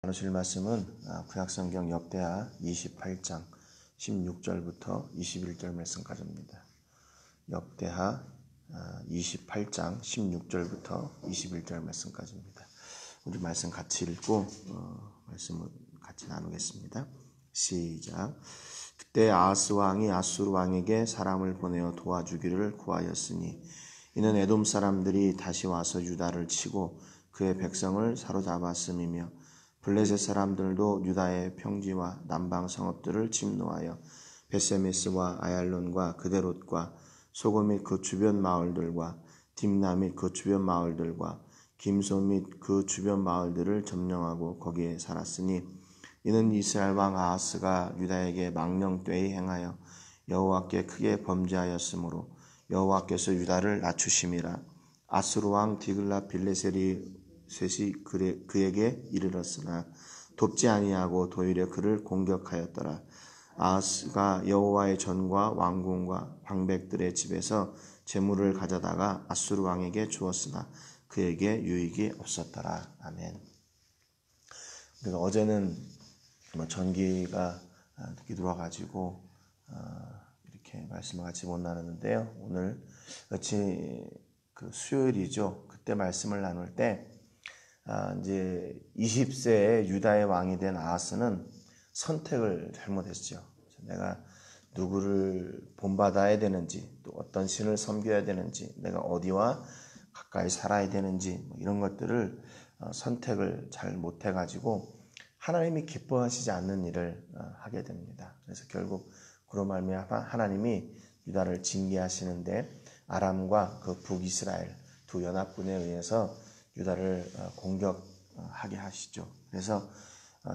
나누실 말씀은 구약성경 역대하 28장 16절부터 21절 말씀까지입니다. 역대하 28장 16절부터 21절 말씀까지입니다. 우리 말씀 같이 읽고 말씀을 같이 나누겠습니다. 시작. 그때 아하스 왕이 아수르 왕에게 사람을 보내어 도와주기를 구하였으니 이는 에돔 사람들이 다시 와서 유다를 치고 그의 백성을 사로잡았음이며 블레셋 사람들도 유다의 평지와 남방 성읍들을 침노하여 베세메스와 아얄론과 그데롯과 소고 및 그 주변 마을들과 딥나 및 그 주변 마을들과 김소 및 그 주변 마을들을 점령하고 거기에 살았으니 이는 이스라엘 왕 아하스가 유다에게 망령되이 행하여 여호와께 크게 범죄하였으므로 여호와께서 유다를 낮추심이라. 아수르 왕 디글라 빌레셋이 그에게 이르렀으나 돕지 아니하고 도리어 그를 공격하였더라. 아하스가 여호와의 전과 왕궁과 방백들의 집에서 재물을 가져다가 아수르 왕에게 주었으나 그에게 유익이 없었더라. 아멘. 우리가 어제는 전기가 늦게 들어와가지고 이렇게 말씀을 같이 못 나눴는데요. 오늘 같이 그 수요일이죠. 그때 말씀을 나눌 때 이제 20세에 유다의 왕이 된 아하스는 선택을 잘못했죠. 내가 누구를 본받아야 되는지, 또 어떤 신을 섬겨야 되는지, 내가 어디와 가까이 살아야 되는지 이런 것들을 선택을 잘 못해가지고 하나님이 기뻐하시지 않는 일을 하게 됩니다. 그래서 결국 그로 말미암아 하나님이 유다를 징계하시는데 아람과 그 북이스라엘 두 연합군에 의해서 유다를 공격하게 하시죠. 그래서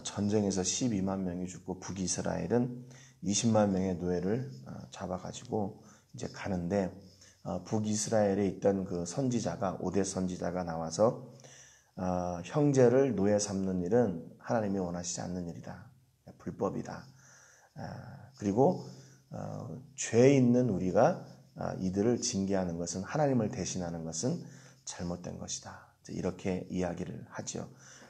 전쟁에서 12만 명이 죽고 북이스라엘은 20만 명의 노예를 잡아가지고 이제 가는데 북이스라엘에 있던 그 선지자가 5대 선지자가 나와서 형제를 노예 삼는 일은 하나님이 원하시지 않는 일이다. 불법이다. 그리고 죄 있는 우리가 이들을 징계하는 것은 하나님을 대신하는 것은 잘못된 것이다. 이렇게 이야기를 하죠.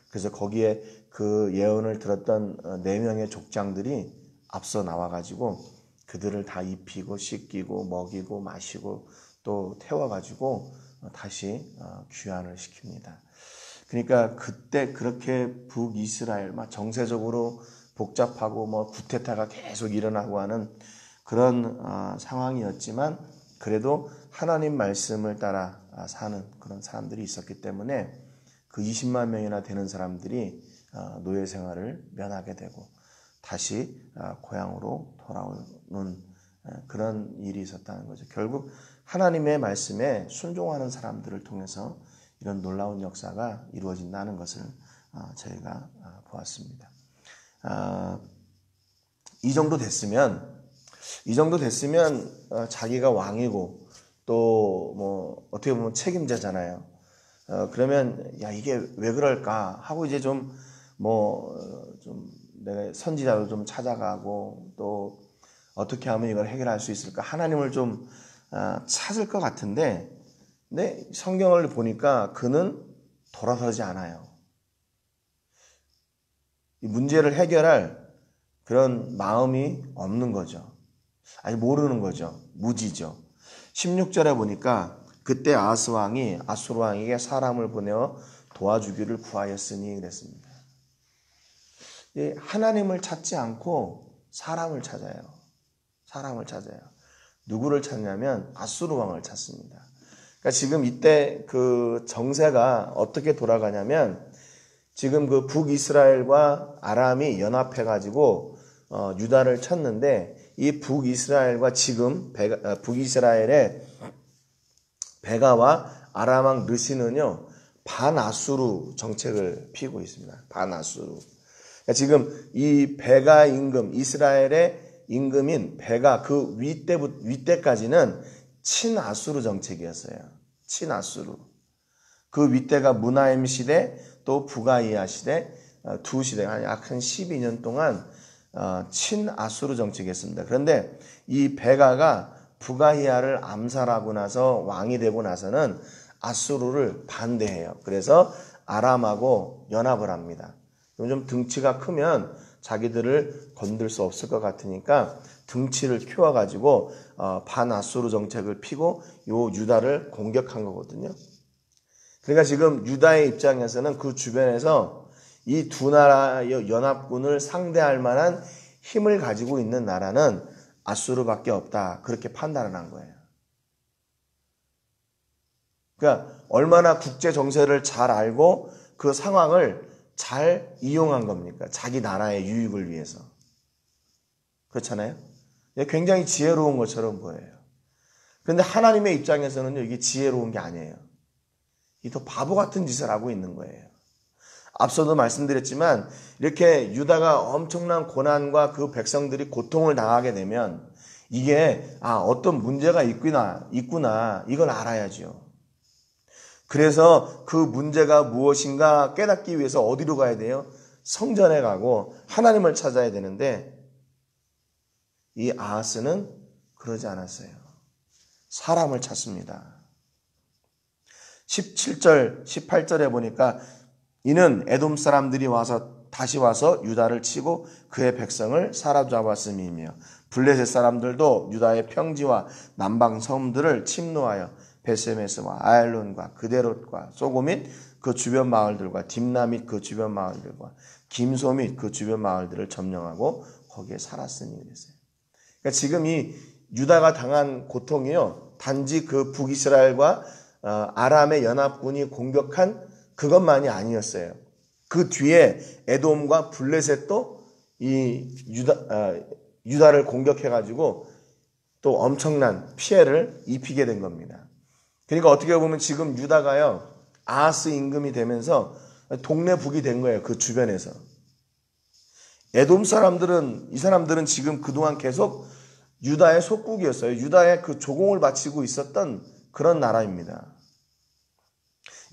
그래서 거기에 그 예언을 들었던 4명의 족장들이 앞서 나와가지고 그들을 다 입히고 씻기고 먹이고 마시고 또 태워가지고 다시 귀환을 시킵니다. 그러니까 그때 그렇게 북이스라엘 정세적으로 복잡하고 구테타가 계속 일어나고 하는 그런 상황이었지만 그래도 하나님 말씀을 따라 사는 그런 사람들이 있었기 때문에 그 20만 명이나 되는 사람들이 노예 생활을 면하게 되고 다시 고향으로 돌아오는 그런 일이 있었다는 거죠. 결국 하나님의 말씀에 순종하는 사람들을 통해서 이런 놀라운 역사가 이루어진다는 것을 저희가 보았습니다. 이 정도 됐으면 자기가 왕이고 또 어떻게 보면 책임자잖아요. 그러면 이게 왜 그럴까 하고 이제 좀 내가 선지자도 좀 찾아가고 또 어떻게 하면 이걸 해결할 수 있을까 하나님을 좀 찾을 것 같은데 근데 성경을 보니까 그는 돌아서지 않아요. 이 문제를 해결할 그런 마음이 없는 거죠. 아니 모르는 거죠. 무지죠. 16절에 보니까 그때 아하스 왕이 아수르 왕에게 사람을 보내어 도와주기를 구하였으니 그랬습니다. 하나님을 찾지 않고 사람을 찾아요. 누구를 찾냐면 아수르 왕을 찾습니다. 그러니까 지금 이때 그 정세가 어떻게 돌아가냐면 지금 그 북이스라엘과 아람이 연합해가지고 유다를 쳤는데 이 북이스라엘과 지금 북이스라엘의 베가와 아람 왕 르시는요 반아수르 정책을 피우고 있습니다. 반아수르. 그러니까 지금 이 베가 임금 이스라엘의 임금인 베가 그 윗대까지는 친아수르 정책이었어요. 친아수르. 그 윗대가 무나임 시대 또 부가이아 시대 두 시대가 약 한 12년 동안 친아수르 정책이었습니다. 그런데 이 베가가 부가이아를 암살하고 나서 왕이 되고 나서는 아수르를 반대해요. 그래서 아람하고 연합을 합니다. 좀 등치가 크면 자기들을 건들 수 없을 것 같으니까 등치를 키워가지고 반아수르 정책을 피고 요 유다를 공격한 거거든요. 그러니까 지금 유다의 입장에서는 그 주변에서 이 두 나라의 연합군을 상대할 만한 힘을 가지고 있는 나라는 아수르밖에 없다. 그렇게 판단을 한 거예요. 그러니까 얼마나 국제 정세를 잘 알고 그 상황을 잘 이용한 겁니까? 자기 나라의 유익을 위해서. 그렇잖아요? 굉장히 지혜로운 것처럼 보여요. 그런데 하나님의 입장에서는요, 이게 지혜로운 게 아니에요. 이 더 바보 같은 짓을 하고 있는 거예요. 앞서도 말씀드렸지만 이렇게 유다가 엄청난 고난과 그 백성들이 고통을 당하게 되면 이게 어떤 문제가 있구나 이걸 알아야죠. 그래서 그 문제가 무엇인가 깨닫기 위해서 어디로 가야 돼요? 성전에 가고 하나님을 찾아야 되는데 이 아하스는 그러지 않았어요. 사람을 찾습니다. 17절, 18절에 보니까 이는 에돔 사람들이 다시 와서 유다를 치고 그의 백성을 사로잡았음이며 블레셋 사람들도 유다의 평지와 남방 섬들을 침노하여 베세메스와 아엘론과 그데롯과 소고 및 그 주변 마을들과 딥나 및 그 주변 마을들과 김소 및 그 주변 마을들을 점령하고 거기에 살았으니 그랬어요. 그러니까 지금 이 유다가 당한 고통이요, 단지 그 북이스라엘과 아람의 연합군이 공격한 그것만이 아니었어요. 그 뒤에 에돔과 블레셋도 이 유다를 공격해가지고 또 엄청난 피해를 입히게 된 겁니다. 그러니까 어떻게 보면 지금 유다가요, 아하스 임금이 되면서 동네북이 된 거예요. 그 주변에서. 에돔 사람들은, 이 사람들은 지금 그동안 계속 유다의 속국이었어요. 유다의 그 조공을 바치고 있었던 그런 나라입니다.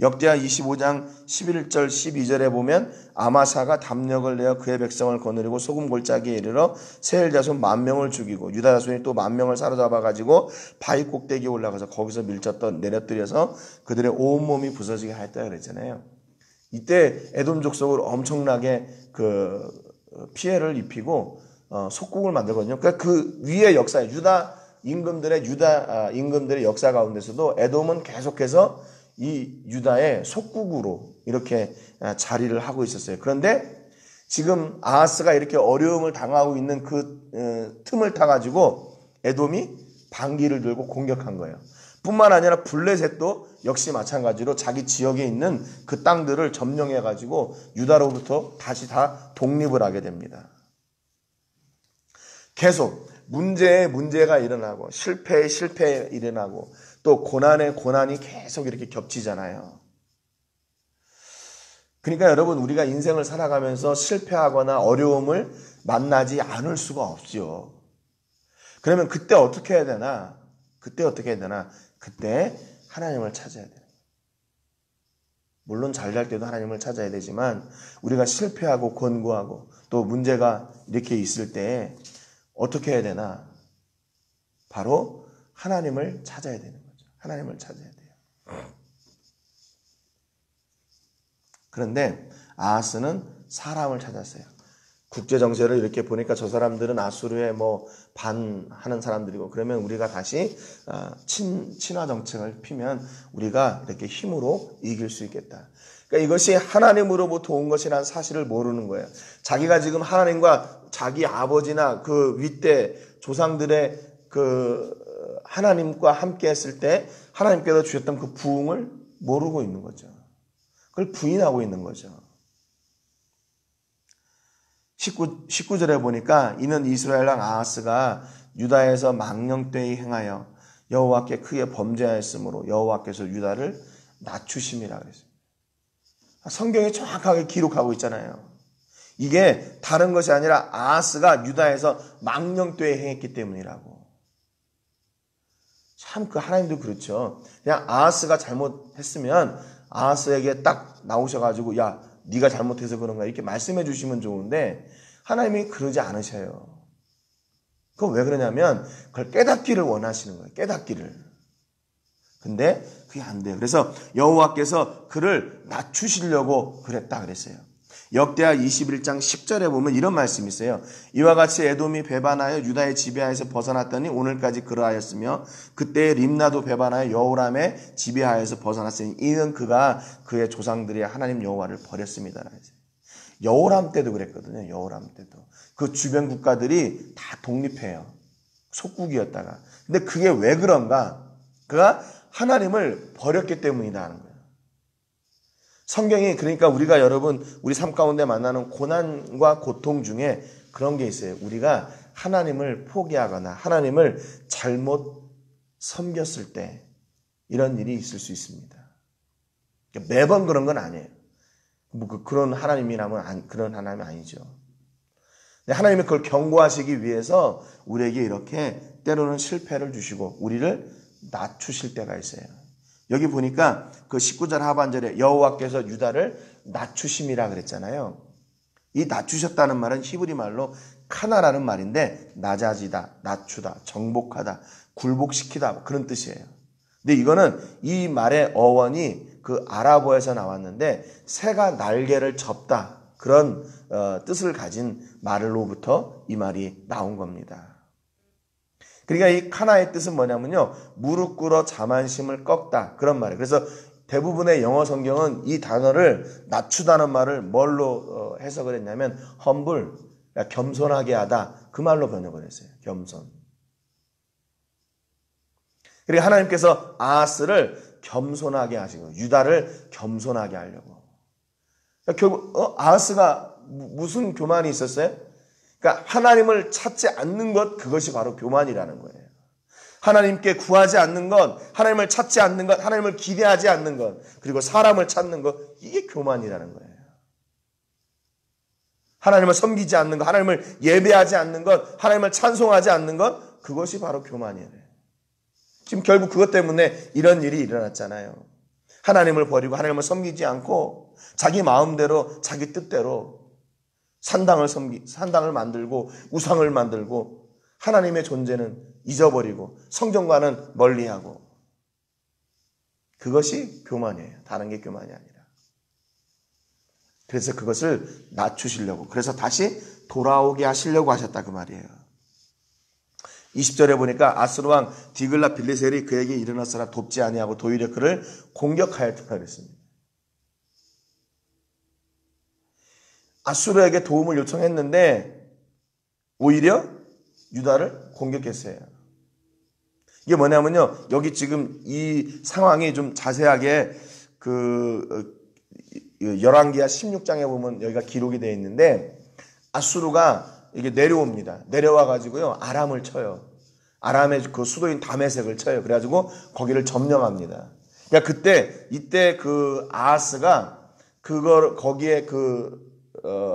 역대하 25장 11절 12절에 보면 아마사가 담력을 내어 그의 백성을 거느리고 소금 골짜기에 이르러 세일 자손 10,000명을 죽이고 유다 자손이 또 10,000명을 사로잡아 가지고 바위 꼭대기에 올라가서 거기서 내려뜨려서 그들의 온몸이 부서지게 하였다 그랬잖아요. 이때 에돔 족속을 엄청나게 그 피해를 입히고 속국을 만들거든요. 그러니까 그 위의 역사에 유다 임금들의 역사 가운데서도 에돔은 계속해서 이 유다의 속국으로 이렇게 자리를 하고 있었어요. 그런데 지금 아하스가 이렇게 어려움을 당하고 있는 그 틈을 타가지고 에돔이 반기를 들고 공격한 거예요. 뿐만 아니라 블레셋도 역시 마찬가지로 자기 지역에 있는 그 땅들을 점령해가지고 유다로부터 다시 다 독립을 하게 됩니다. 계속 문제에 문제가 일어나고 실패에 실패에 일어나고 또 고난에 고난이 계속 이렇게 겹치잖아요. 그러니까 여러분, 우리가 인생을 살아가면서 실패하거나 어려움을 만나지 않을 수가 없죠. 그러면 그때 어떻게 해야 되나? 그때 하나님을 찾아야 돼요. 물론 잘 갈 때도 하나님을 찾아야 되지만 우리가 실패하고 권고하고 또 문제가 이렇게 있을 때 어떻게 해야 되나? 바로 하나님을 찾아야 되는 거죠. 하나님을 찾아야 돼요. 그런데 아하스는 사람을 찾았어요. 국제 정세를 이렇게 보니까 저 사람들은 아수르에 반하는 사람들이고, 그러면 우리가 다시 친화 정책을 피면 우리가 이렇게 힘으로 이길 수 있겠다. 그러니까 이것이 하나님으로부터 온 것이라는 사실을 모르는 거예요. 자기가 지금 하나님과 자기 아버지나 그 윗대 조상들의 그 하나님과 함께 했을 때 하나님께서 주셨던 그 부흥을 모르고 있는 거죠. 그걸 부인하고 있는 거죠. 19절에 보니까 이는 이스라엘 왕 아하스가 유다에서 망령되이 행하여 여호와께 크게 범죄하였으므로 여호와께서 유다를 낮추심이라 그랬어요. 성경이 정확하게 기록하고 있잖아요. 이게 다른 것이 아니라 아하스가 유다에서 망령되이 행했기 때문이라고. 참 그 하나님도 그렇죠. 그냥 아하스가 잘못했으면 아하스에게 딱 나오셔가지고 야, 네가 잘못해서 그런가 이렇게 말씀해 주시면 좋은데 하나님이 그러지 않으셔요. 그건 왜 그러냐면 그걸 깨닫기를 원하시는 거예요. 깨닫기를. 근데 그게 안 돼요. 그래서 여호와께서 그를 낮추시려고 그랬다 그랬어요. 역대하 21장 10절에 보면 이런 말씀이 있어요. 이와 같이 에돔이 배반하여 유다의 지배하에서 벗어났더니 오늘까지 그러하였으며 그때 림나도 배반하여 여호람의 지배하에서 벗어났으니 이는 그가 그의 조상들의 하나님 여호와를 버렸습니다. 여호람 때도 그랬거든요. 여호람 때도. 그 주변 국가들이 다 독립해요. 속국이었다가. 근데 그게 왜 그런가? 그가 하나님을 버렸기 때문이다 하는 거예요. 성경이 그러니까 우리가 여러분 우리 삶 가운데 만나는 고난과 고통 중에 그런 게 있어요. 우리가 하나님을 포기하거나 하나님을 잘못 섬겼을 때 이런 일이 있을 수 있습니다. 매번 그런 건 아니에요. 그런 하나님이라면 그런 하나님이 아니죠. 하나님이 그걸 경고하시기 위해서 우리에게 이렇게 때로는 실패를 주시고 우리를 낮추실 때가 있어요. 여기 보니까 그 19절 하반절에 여호와께서 유다를 낮추심이라 그랬잖아요. 이 낮추셨다는 말은 히브리 말로 카나라는 말인데 낮아지다, 낮추다, 정복하다, 굴복시키다 그런 뜻이에요. 근데 이거는 이 말의 어원이 그 아랍어에서 나왔는데 새가 날개를 접다 그런 뜻을 가진 말로부터 이 말이 나온 겁니다. 그러니까 이 카나의 뜻은 뭐냐면요. 무릎 꿇어 자만심을 꺾다 그런 말이에요. 그래서 대부분의 영어 성경은 이 단어를 낮추다는 말을 뭘로 해석을 했냐면 humble, 겸손하게 하다 그 말로 번역을 했어요. 겸손. 그리고 하나님께서 아하스를 겸손하게 하신 거예요. 유다를 겸손하게 하려고. 그러니까 결국 아하스가 무슨 교만이 있었어요? 그러니까 하나님을 찾지 않는 것 그것이 바로 교만이라는 거예요. 하나님께 구하지 않는 것, 하나님을 찾지 않는 것, 하나님을 기대하지 않는 것, 그리고 사람을 찾는 것 이게 교만이라는 거예요. 하나님을 섬기지 않는 것, 하나님을 예배하지 않는 것, 하나님을 찬송하지 않는 것 그것이 바로 교만이에요. 지금 결국 그것 때문에 이런 일이 일어났잖아요. 하나님을 버리고 하나님을 섬기지 않고 자기 마음대로 자기 뜻대로 산당을 만들고 우상을 만들고 하나님의 존재는 잊어버리고 성전과는 멀리하고 그것이 교만이에요. 다른 게 교만이 아니라. 그래서 그것을 낮추시려고 그래서 다시 돌아오게 하시려고 하셨다 그 말이에요. 20절에 보니까 아수르 왕 디글라 빌레셀이 그에게 일어났으나 돕지 아니하고 도리어 그를 공격하였다 그랬습니다. 아수르에게 도움을 요청했는데 오히려 유다를 공격했어요. 이게 뭐냐면요. 여기 지금 이 상황이 좀 자세하게 열왕기하 16장에 보면 여기가 기록이 되어 있는데 아수르가 이게 내려옵니다. 내려와 가지고요. 아람을 쳐요. 아람의 그 수도인 다메섹을 쳐요. 그래가지고 거기를 점령합니다. 그러니까 이때 그 아하스가 거기에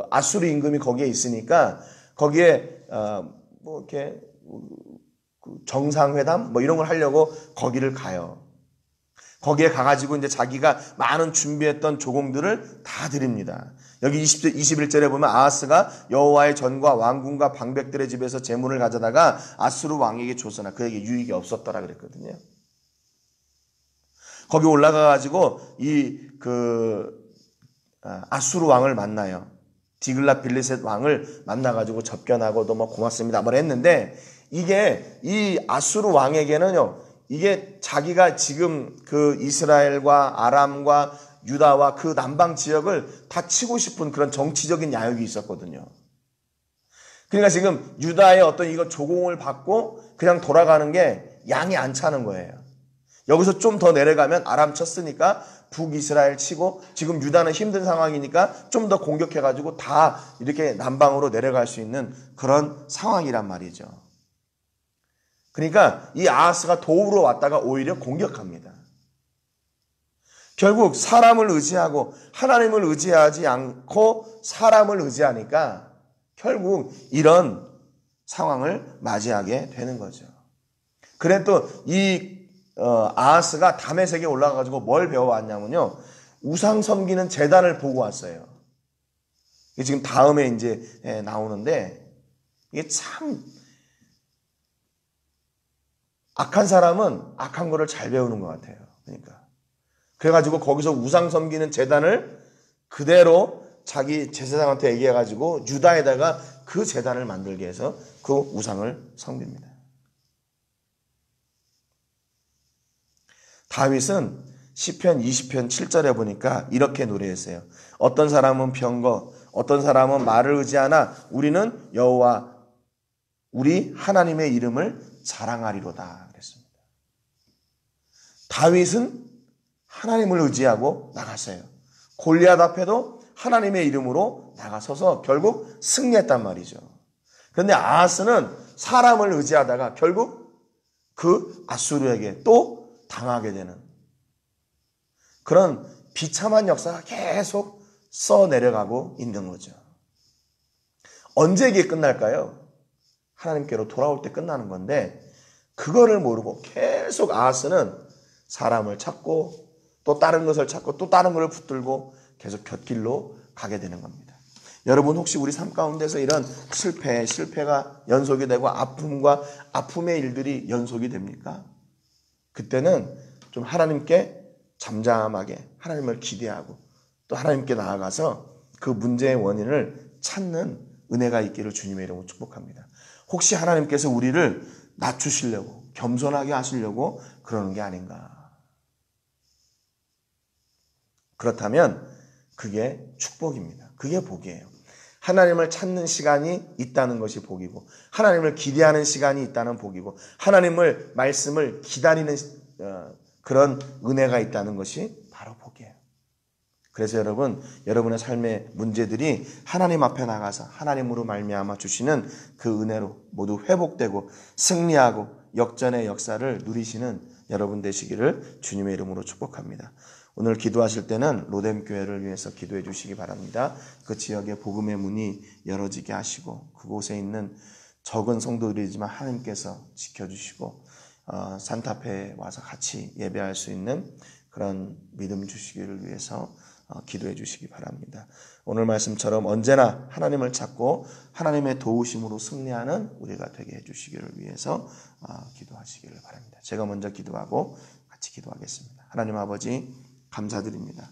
아수르 임금이 거기에 있으니까 거기에 이렇게 정상회담 이런 걸 하려고 거기를 가요. 거기에 가가지고 이제 자기가 많은 준비했던 조공들을 다 드립니다. 여기 21절에 보면 아하스가 여호와의 전과 왕궁과 방백들의 집에서 재물을 가져다가 아수르 왕에게 줬으나 그에게 유익이 없었더라 그랬거든요. 거기 올라가가지고 아수르 왕을 만나요. 디글라 빌레셋 왕을 만나가지고 접견하고 너무 고맙습니다. 했는데 이게 이 아수르 왕에게는요. 이게 자기가 지금 그 이스라엘과 아람과 유다와 그 남방 지역을 다 치고 싶은 그런 정치적인 야욕이 있었거든요. 그러니까 지금 유다의 어떤 이거 조공을 받고 그냥 돌아가는 게 양이 안 차는 거예요. 여기서 좀 더 내려가면 아람 쳤으니까 북이스라엘 치고 지금 유다는 힘든 상황이니까 좀 더 공격해가지고 다 이렇게 남방으로 내려갈 수 있는 그런 상황이란 말이죠. 그러니까 이 아하스가 도우러 왔다가 오히려 공격합니다. 결국 사람을 의지하고 하나님을 의지하지 않고 사람을 의지하니까 결국 이런 상황을 맞이하게 되는 거죠. 그래 또 아하스가 다메섹에 올라가가지고 뭘 배워왔냐면요. 우상 섬기는 제단을 보고 왔어요. 이게 지금 다음에 이제 나오는데 이게 참 악한 사람은 악한 거를 잘 배우는 것 같아요. 그러니까. 그래가지고 거기서 우상 섬기는 제단을 그대로 자기 제사장한테 얘기해가지고 유다에다가 그 제단을 만들게 해서 그 우상을 섬깁니다. 다윗은 시편 20편 7절에 보니까 이렇게 노래했어요. 어떤 사람은 병거, 어떤 사람은 말을 의지하나 우리는 여호와 우리 하나님의 이름을 자랑하리로다 그랬습니다. 다윗은 하나님을 의지하고 나갔어요. 골리앗 앞에도 하나님의 이름으로 나가서서 결국 승리했단 말이죠. 그런데 아하스는 사람을 의지하다가 결국 그 아수르에게 또 당하게 되는 그런 비참한 역사가 계속 써내려가고 있는 거죠. 언제 이게 끝날까요? 하나님께로 돌아올 때 끝나는 건데 그거를 모르고 계속 아하스는 사람을 찾고 또 다른 것을 찾고 또 다른 것을 붙들고 계속 곁길로 가게 되는 겁니다. 여러분 혹시 우리 삶 가운데서 이런 실패가 연속이 되고 아픔과 아픔의 일들이 연속이 됩니까? 그때는 좀 하나님께 잠잠하게 하나님을 기대하고 또 하나님께 나아가서 그 문제의 원인을 찾는 은혜가 있기를 주님의 이름으로 축복합니다. 혹시 하나님께서 우리를 낮추시려고 겸손하게 하시려고 그러는 게 아닌가? 그렇다면 그게 축복입니다. 그게 복이에요. 하나님을 찾는 시간이 있다는 것이 복이고 하나님을 기대하는 시간이 있다는 복이고 하나님을 말씀을 기다리는 그런 은혜가 있다는 것이 바로 복이에요. 그래서 여러분의 삶의 문제들이 하나님 앞에 나가서 하나님으로 말미암아 주시는 그 은혜로 모두 회복되고 승리하고 역전의 역사를 누리시는 여러분 되시기를 주님의 이름으로 축복합니다. 오늘 기도하실 때는 로뎀 교회를 위해서 기도해 주시기 바랍니다. 그 지역에 복음의 문이 열어지게 하시고 그곳에 있는 적은 성도들이지만 하나님께서 지켜주시고 산타페에 와서 같이 예배할 수 있는 그런 믿음 주시기를 위해서 기도해 주시기 바랍니다. 오늘 말씀처럼 언제나 하나님을 찾고 하나님의 도우심으로 승리하는 우리가 되게 해주시기를 위해서 기도하시기를 바랍니다. 제가 먼저 기도하고 같이 기도하겠습니다. 하나님 아버지 감사드립니다.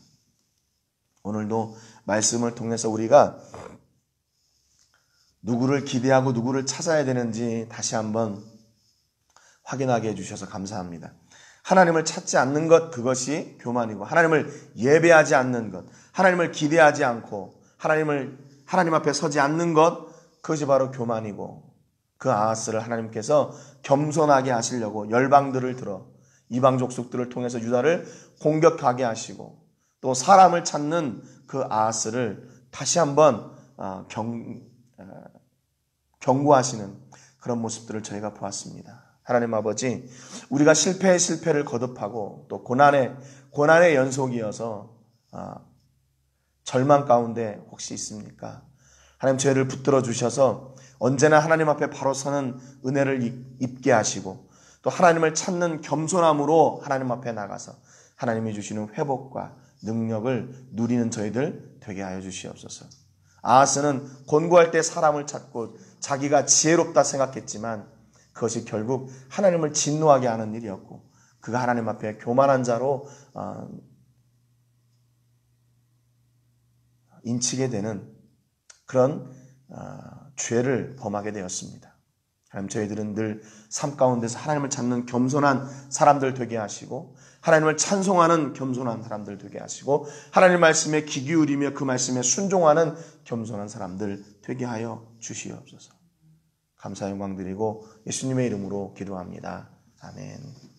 오늘도 말씀을 통해서 우리가 누구를 기대하고 누구를 찾아야 되는지 다시 한번 확인하게 해주셔서 감사합니다. 하나님을 찾지 않는 것 그것이 교만이고 하나님을 예배하지 않는 것 하나님을 기대하지 않고 하나님 앞에 서지 않는 것 그것이 바로 교만이고 그 아하스를 하나님께서 겸손하게 하시려고 열방들을 들어 이방 족속들을 통해서 유다를 공격하게 하시고 또 사람을 찾는 그 아하스를 다시 한번 경고하시는 그런 모습들을 저희가 보았습니다. 하나님 아버지, 우리가 실패의 실패를 거듭하고 또 고난의 연속이어서 절망 가운데 혹시 있습니까? 하나님 저희를 붙들어 주셔서 언제나 하나님 앞에 바로 서는 은혜를 입게 하시고 또 하나님을 찾는 겸손함으로 하나님 앞에 나가서 하나님이 주시는 회복과 능력을 누리는 저희들 되게 하여 주시옵소서. 아하스는 권고할 때 사람을 찾고 자기가 지혜롭다 생각했지만 그것이 결국 하나님을 진노하게 하는 일이었고 그가 하나님 앞에 교만한 자로 인치게 되는 그런 죄를 범하게 되었습니다. 하나님 저희들은 늘 삶 가운데서 하나님을 찾는 겸손한 사람들 되게 하시고 하나님을 찬송하는 겸손한 사람들 되게 하시고 하나님 말씀에 귀 기울이며 그 말씀에 순종하는 겸손한 사람들 되게 하여 주시옵소서. 감사 영광 드리고 예수님의 이름으로 기도합니다. 아멘.